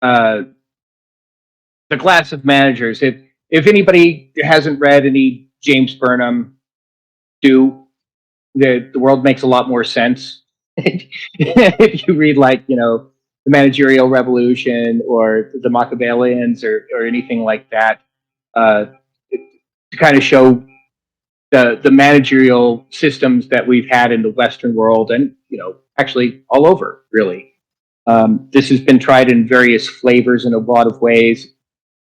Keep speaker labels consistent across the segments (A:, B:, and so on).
A: uh, the class of managers. If anybody hasn't read any James Burnham, do the world makes a lot more sense if you read, like, the Managerial Revolution or the Machiavellians, or anything like that, uh, to kind of show the managerial systems that we've had in the Western world, and actually all over, really. This has been tried in various flavors in a lot of ways,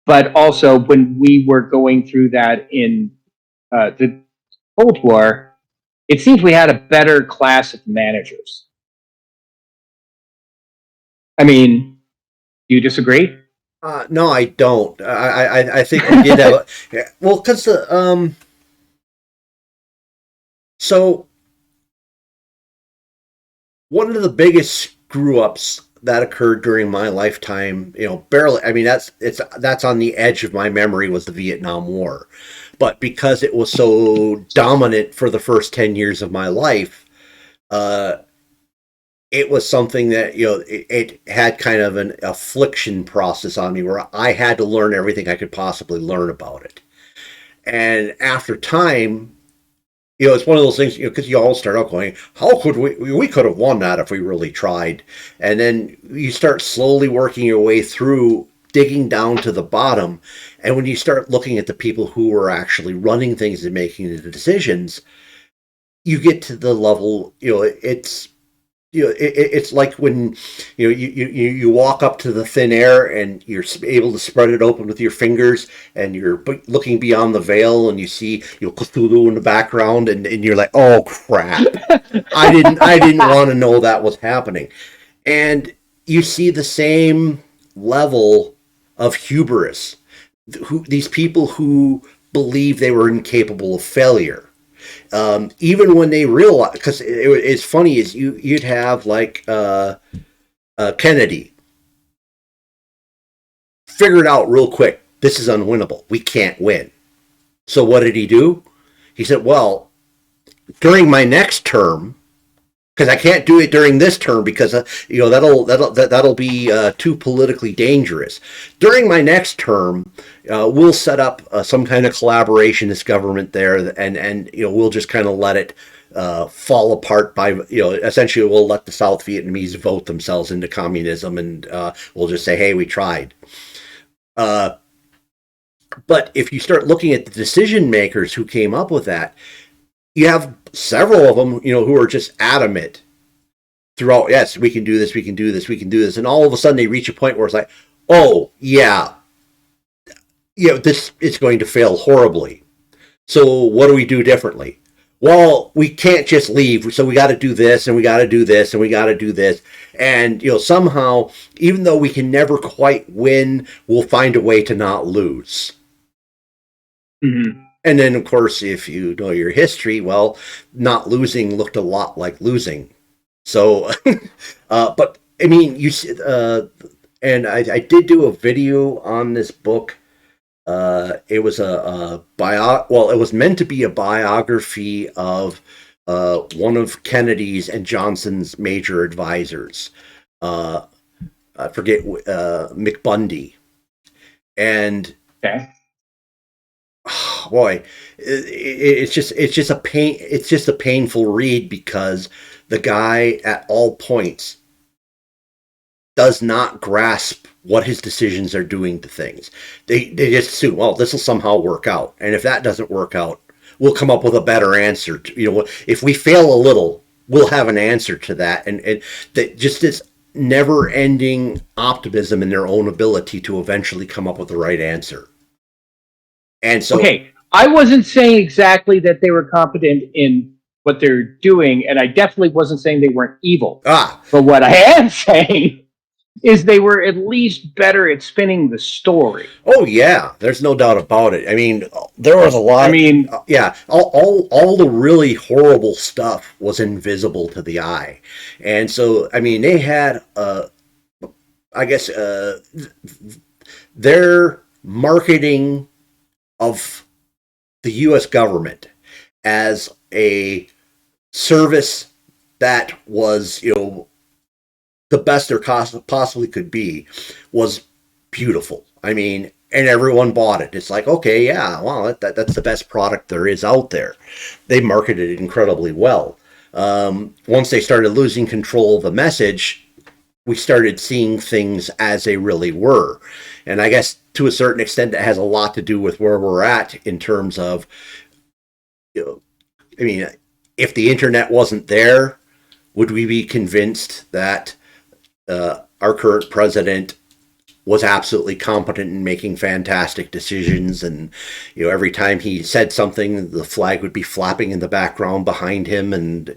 A: but also when we were going through that in the Cold War, it seems we had a better class of managers. I mean, do you disagree?
B: No, I don't. I think we did have yeah, well, because the so one of the biggest screw ups that occurred during my lifetime, barely. I mean, that's on the edge of my memory, was the Vietnam War, but because it was so dominant for the first 10 years of my life, uh, it was something that it had kind of an affliction process on me where I had to learn everything I could possibly learn about it. And after time, it's one of those things, because you all start out going, how could we could have won that if we really tried. And then you start slowly working your way through, digging down to the bottom. And when you start looking at the people who were actually running things and making the decisions, you get to the level, it's like when you walk up to the thin air and you're able to spread it open with your fingers, and you're looking beyond the veil and you see Cthulhu in the background, and you're like, oh crap, I didn't want to know that was happening. And you see the same level of hubris, these people who believe they were incapable of failure, even when they realize, because it's funny, is you'd have like Kennedy figured out real quick, this is unwinnable, we can't win. So what did he do? He said, well, during my next term, because I can't do it during this term because that'll be too politically dangerous. During my next term, we'll set up some kind of collaborationist government there, and we'll just kind of let it fall apart by essentially we'll let the South Vietnamese vote themselves into communism, and we'll just say, hey, we tried. But if you start looking at the decision makers who came up with that, you have several of them, who are just adamant throughout. Yes, we can do this. We can do this. We can do this. And all of a sudden, they reach a point where it's like, oh yeah, this is going to fail horribly. So what do we do differently? Well, we can't just leave. So we got to do this, and we got to do this, and we got to do this. And somehow, even though we can never quite win, we'll find a way to not lose.
A: Mm-hmm.
B: And then, of course, if you know your history, well, not losing looked a lot like losing. So, but I mean, and I did do a video on this book. It was well, it was meant to be a biography of one of Kennedy's and Johnson's major advisors. I forget, McBundy. And
A: Okay.
B: boy, it's just a painful read, because the guy at all points does not grasp what his decisions are doing to things. They just assume, well, this will somehow work out, and if that doesn't work out, we'll come up with a better answer. If we fail a little, we'll have an answer to that, and that just this never-ending optimism in their own ability to eventually come up with the right answer. And so,
A: Okay, I wasn't saying exactly that they were competent in what they're doing, and I definitely wasn't saying they weren't evil. But what I am saying is they were at least better at spinning the story.
B: oh yeah, there's no doubt about it. I mean, there was a lot.
A: I mean,
B: yeah, all the really horrible stuff was invisible to the eye, and so I mean, they had, I guess, their marketing of the U.S. government as a service that was, the best there possibly could be, was beautiful. I mean, and everyone bought it. It's like, okay, yeah, well, that's the best product there is out there. They marketed it incredibly well. Once they started losing control of the message, we started seeing things as they really were. And I guess to a certain extent, it has a lot to do with where we're at in terms of, you know, I mean, if the internet wasn't there, would we be convinced that our current president was absolutely competent in making fantastic decisions, and every time he said something, the flag would be flapping in the background behind him, and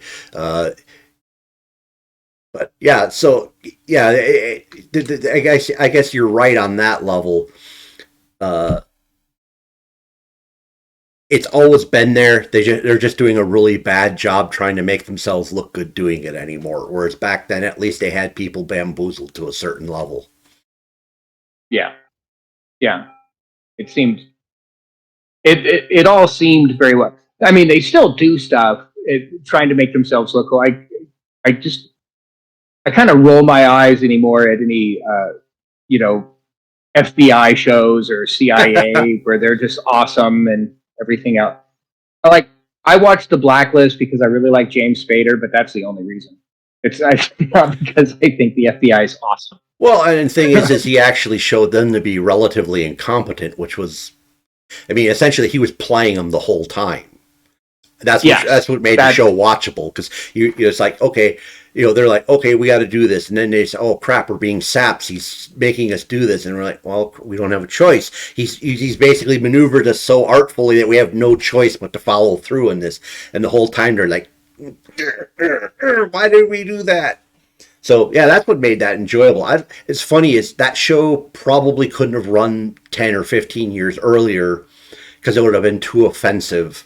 B: but yeah, so yeah, I guess you're right on that level. Uh, it's always been there. They're just doing a really bad job trying to make themselves look good doing it anymore. Whereas back then, at least they had people bamboozled to a certain level.
A: Yeah, yeah. It all seemed very well. I mean, they still do stuff trying to make themselves look like. I kind of roll my eyes anymore at any you know FBI shows or CIA where they're just awesome and everything else. Like, I watched The Blacklist because I really like James Spader, but that's the only reason. It's not because I think the FBI is awesome.
B: Well, and the thing is he actually showed them to be relatively incompetent, which was, I mean, essentially he was playing them the whole time. That's what made the show watchable, because it's like, okay, they're like, okay, we got to do this, and then they say, oh crap, we're being saps. He's making us do this, and we're like, well, we don't have a choice. He's basically maneuvered us so artfully that we have no choice but to follow through in this. And the whole time they're like, why did we do that? So yeah, that's what made that enjoyable. It's funny is that show probably couldn't have run 10 or 15 years earlier, because it would have been too offensive.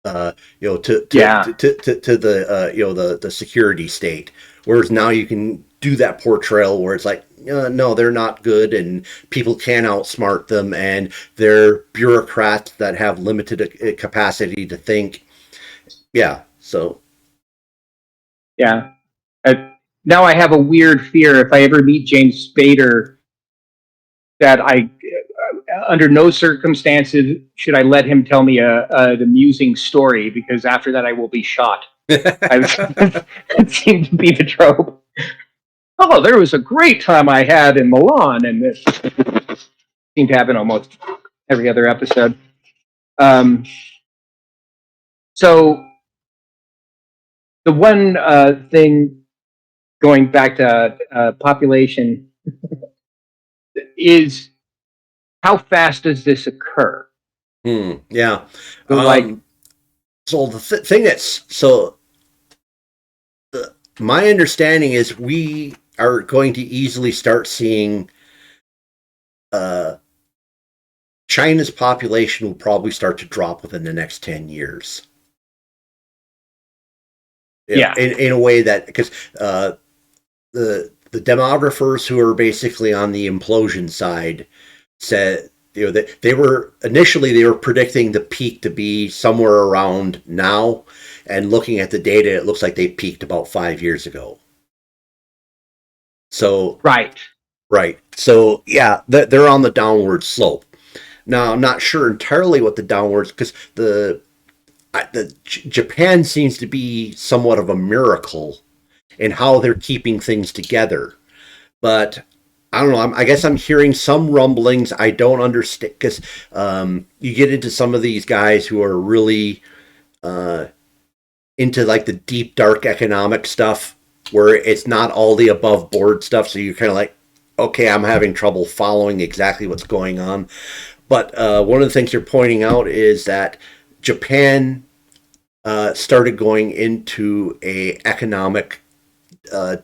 B: To the security state, whereas now you can do that portrayal where it's like, no, they're not good, and people can outsmart them, and they're bureaucrats that have limited capacity to think. Yeah, so
A: Yeah. Now I have a weird fear if I ever meet James Spader that under no circumstances should I let him tell me an amusing story, because after that I will be shot. It seemed to be the trope. Oh, there was a great time I had in Milan, and this seemed to happen almost every other episode. So the one thing, going back to population, is how fast does this occur?
B: Yeah.
A: So,
B: so the thing my understanding is we are going to easily start seeing China's population will probably start to drop within the next 10 years.
A: Yeah.
B: In a way that, because the demographers who are basically on the implosion side said, that they were predicting the peak to be somewhere around now, and looking at the data, it looks like they peaked about 5 years ago. So
A: right.
B: So yeah, they're on the downward slope. Now, I'm not sure entirely what the downwards, because the Japan seems to be somewhat of a miracle in how they're keeping things together. But I don't know. I guess I'm hearing some rumblings. I don't understand, because you get into some of these guys who are really into like the deep, dark economic stuff, where it's not all the above board stuff. So you're kind of like, okay, I'm having trouble following exactly what's going on. But one of the things you're pointing out is that Japan started going into a economic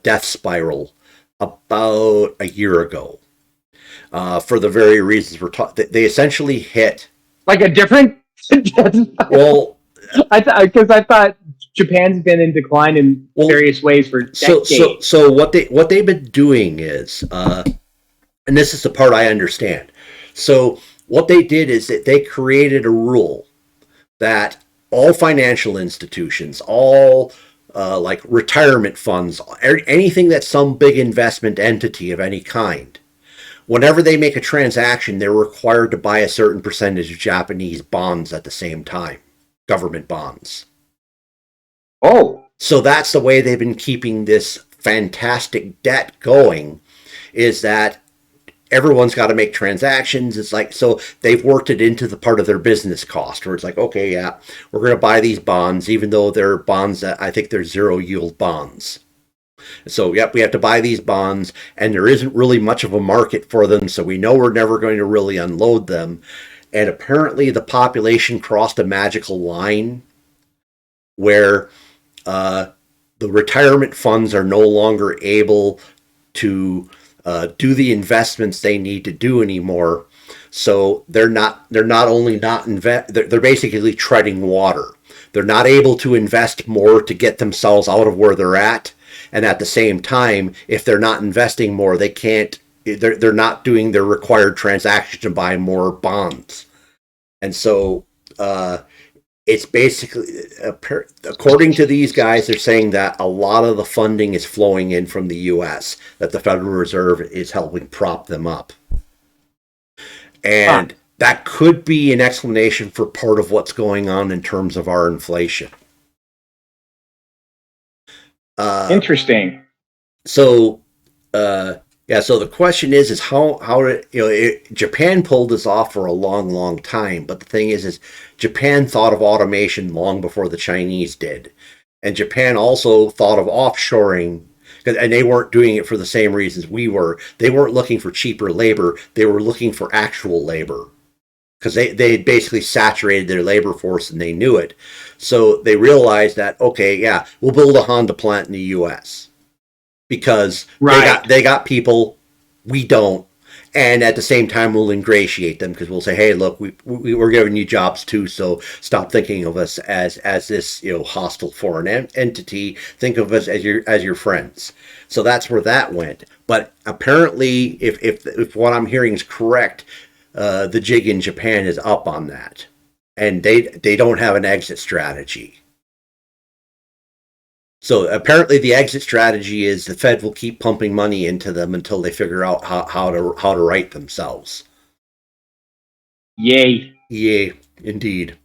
B: death spiral about a year ago, for the very reasons we're talking. They essentially hit
A: like a different.
B: Well,
A: I thought Japan's been in decline in various ways for decades.
B: So what they've been doing is, and this is the part I understand. So what they did is that they created a rule that all financial institutions, all like retirement funds, anything that's some big investment entity of any kind. Whenever they make a transaction, they're required to buy a certain percentage of Japanese bonds at the same time, government bonds.
A: Oh,
B: So that's the way they've been keeping this fantastic debt going, is that everyone's got to make transactions. It's like, so they've worked it into the part of their business cost where it's like, okay, yeah, we're going to buy these bonds, even though they're bonds that I think they're zero yield bonds. So, yep, we have to buy these bonds, and there isn't really much of a market for them, so we know we're never going to really unload them. And apparently, the population crossed a magical line where the retirement funds are no longer able to do the investments they need to do anymore. So they're not only not invest, they're basically treading water. They're not able to invest more to get themselves out of where they're at, and at the same time, if they're not investing more, they can't. They're not doing their required transactions to buy more bonds, and so it's basically, according to these guys, they're saying that a lot of the funding is flowing in from the U.S., that the Federal Reserve is helping prop them up. And that could be an explanation for part of what's going on in terms of our inflation.
A: interesting.
B: So, yeah. So the question is how Japan pulled this off for a long, long time. But the thing is Japan thought of automation long before the Chinese did, and Japan also thought of offshoring, and they weren't doing it for the same reasons we were. They weren't looking for cheaper labor; they were looking for actual labor, because they had basically saturated their labor force and they knew it. So they realized that, okay, yeah, we'll build a Honda plant in the U.S. because
A: Right.
B: they got people, we don't, and at the same time we'll ingratiate them because we'll say, hey, look, we're giving you jobs too, so stop thinking of us as this hostile foreign entity. Think of us as your friends. So that's where that went. But apparently, if what I'm hearing is correct, the jig in Japan is up on that, and they don't have an exit strategy. So apparently, the exit strategy is the Fed will keep pumping money into them until they figure out how to right themselves.
A: Yay.
B: Yeah, indeed.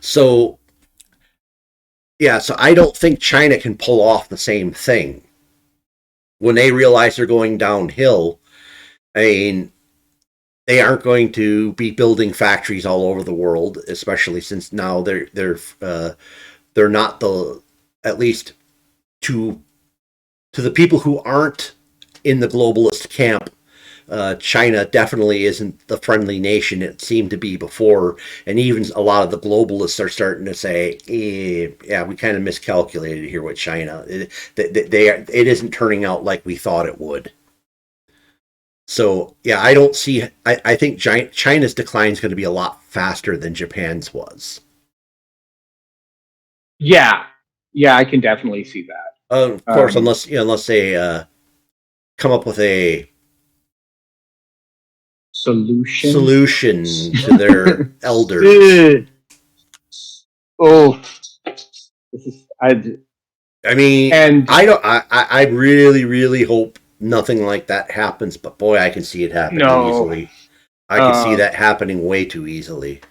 B: So yeah, so I don't think China can pull off the same thing when they realize they're going downhill. I mean, they aren't going to be building factories all over the world, especially since now they're not the, at least to the people who aren't in the globalist camp. China definitely isn't the friendly nation it seemed to be before, and even a lot of the globalists are starting to say, "Yeah, we kind of miscalculated here with China. It isn't turning out like we thought it would." So yeah, I don't see. I think China's decline is going to be a lot faster than Japan's was.
A: Yeah. Yeah, I can definitely see that.
B: Of course, unless they come up with a
A: Solution.
B: solution to their elders.
A: Oh, this is
B: I mean,
A: and
B: I really, really hope nothing like that happens. But boy, I can see it happening
A: no.
B: easily. I can see that happening way too easily.